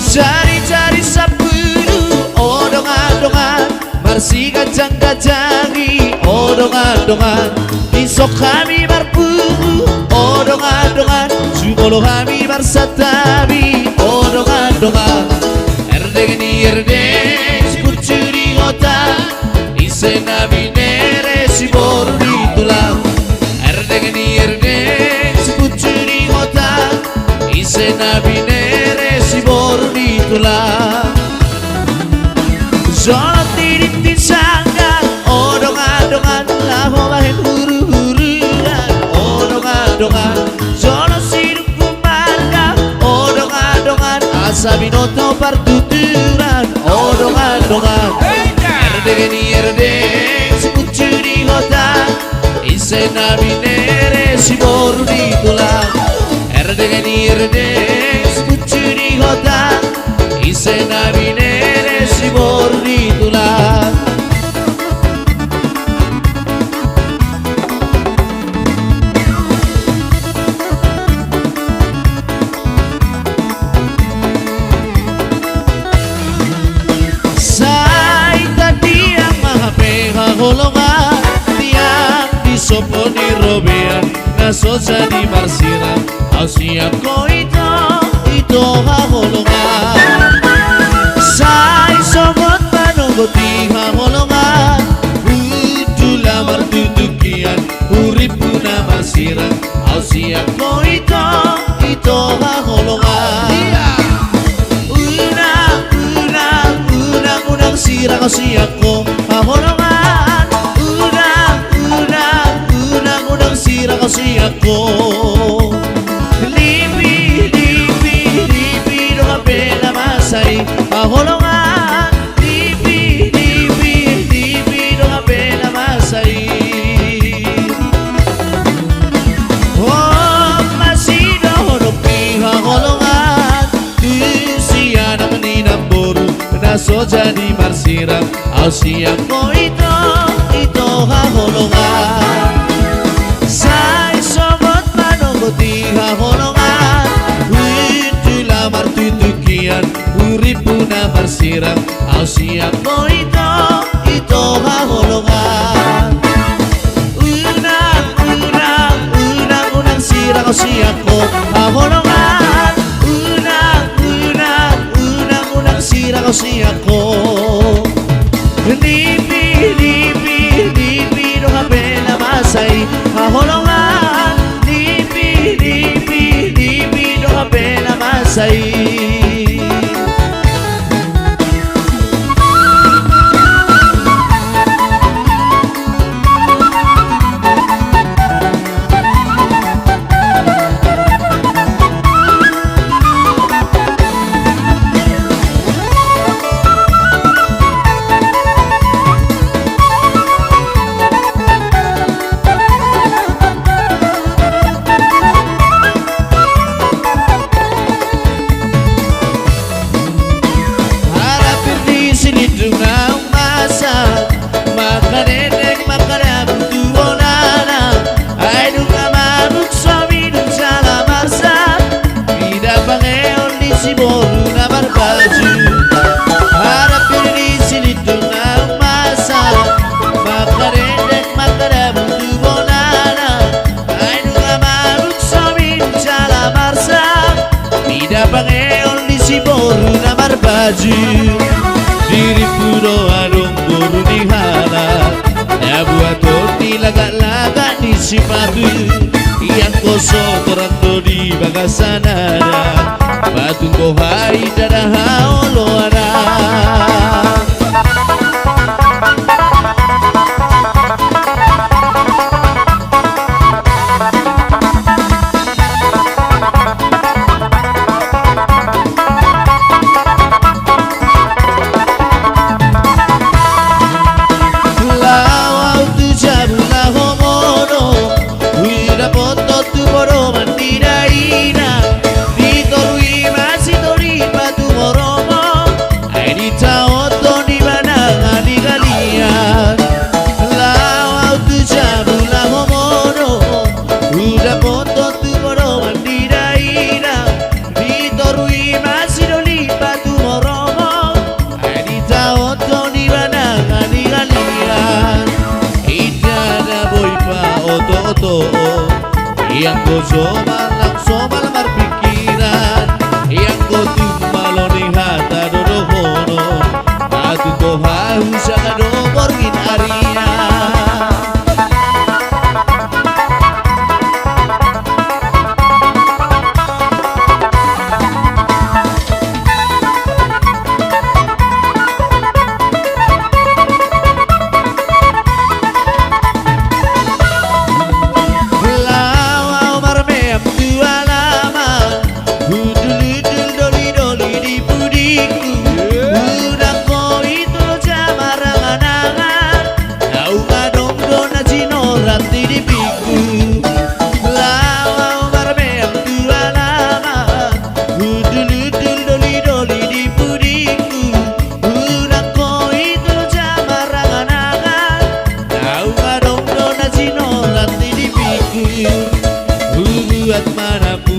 Cari-cari sapuru odong-adongan marsi kacang-kacangi odong-adongan isok kami barpuru odong-adongan sumolo kami barsatabi odong-adongan erdegeni erdeng sikucuri kota isena binere si boru ditulang erdegeni erdeng sikucuri kota isena binere si boru ditulang Zona tiritin sangga odong-adongan laho bahen huru-huruan odong-adongan Zona sirup kumarga odong-adongan asabinoto partuturan odong-adongan erdegeni erdeng sikucuri kota isena binere si boru ditulang erdegeni erdeng sikucuri kota isena binere si boru ditulang Say tadi yang maha peha holongan tiang disoponi robean naso jadi marsiran Ausia ko ito ha holongan Say sobat manogoti ha holongan Udula martutukian uripuna marsiran Ausia ko ito ha holongan Unang sirang ausia ko ha holongan Unang sirang ausia ko Masay paholongan libi dong apela masay oh masido hodok piha holongan siya na kaninang boru naso jadi marsiran ausia ko ito ha holongan say somot manogoti ha holongan martutukian uripuna marsirang ausia ko ito ha holongan unang sirang ausia ko ha holongan unang sirang ausia ko lipi dong apela masay ha holongan lipi dong apela masay diri puro adong buru di hala ya buat roti lagak-lagak di sipatu yang kosong terando di bagasanada batu kohai dadah haoloana Di tau soman langsung malamar pikiran yang gotu maloni hata dodohono atu toha usah do borgin aria.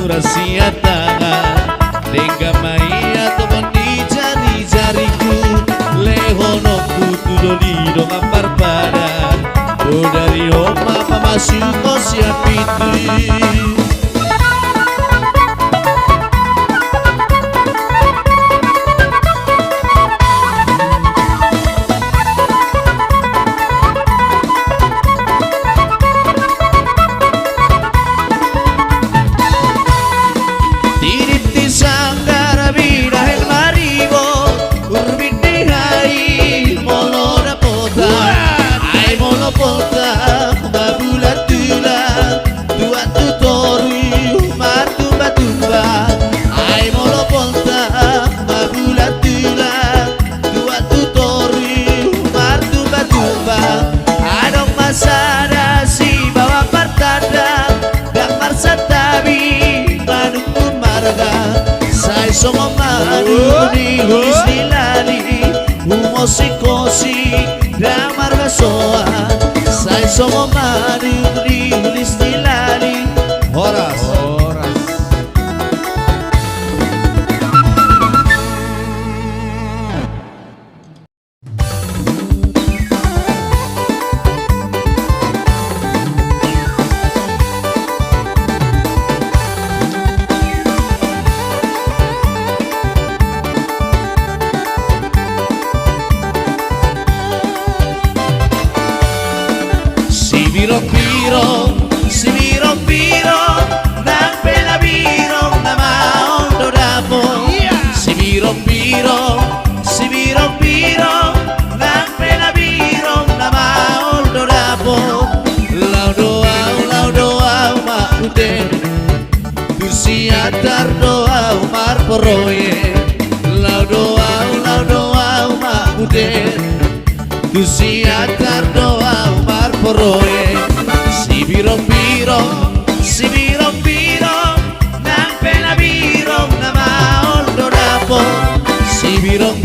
Rahasia tangan Tengah maya teman di jari-jariku Lehono kutu doli dong ampar badan Oh dari oma masuk kau siap itu. Somo madu di istilali musikosi damar basoa sai somo madu di istilali horas Siantar doa umar poroye lau doa umar ude tu siantar doa umar poroye si birong nang pena birong na maol dorapo si birong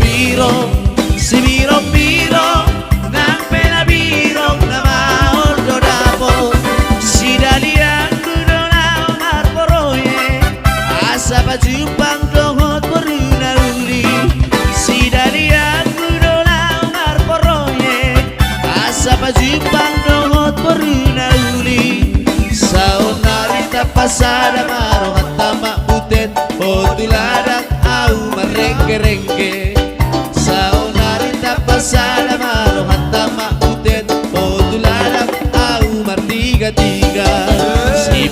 nang pena birong na maol dorapo si dalian Sapa jumpang dohot beruna uli si dari aku dolang marporoye asapa jumpang dohot beruna uli saunari tapasada marongat tamak butet potuladang au merengke-rengke saunari tapasada marongat tamak butet potuladang au martiga-tiga si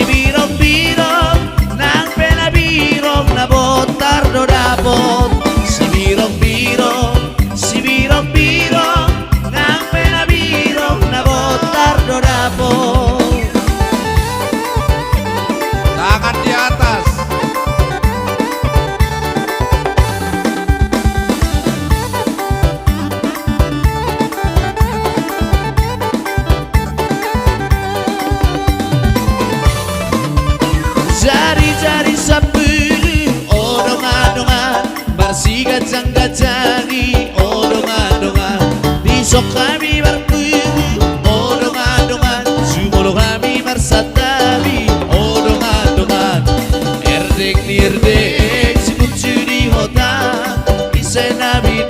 birong-birong nang pena birong na botar do dapot si birong nang pena birong na botar do dapot. Tangan di atas. Jari-jari sapu odong-odongan bersih gajang-gajangi odong-odongan besok kami berpuru odong-odongan sumolo kami bersatabi odong-odongan erdek-nirdek si kucu di hotan isen nabi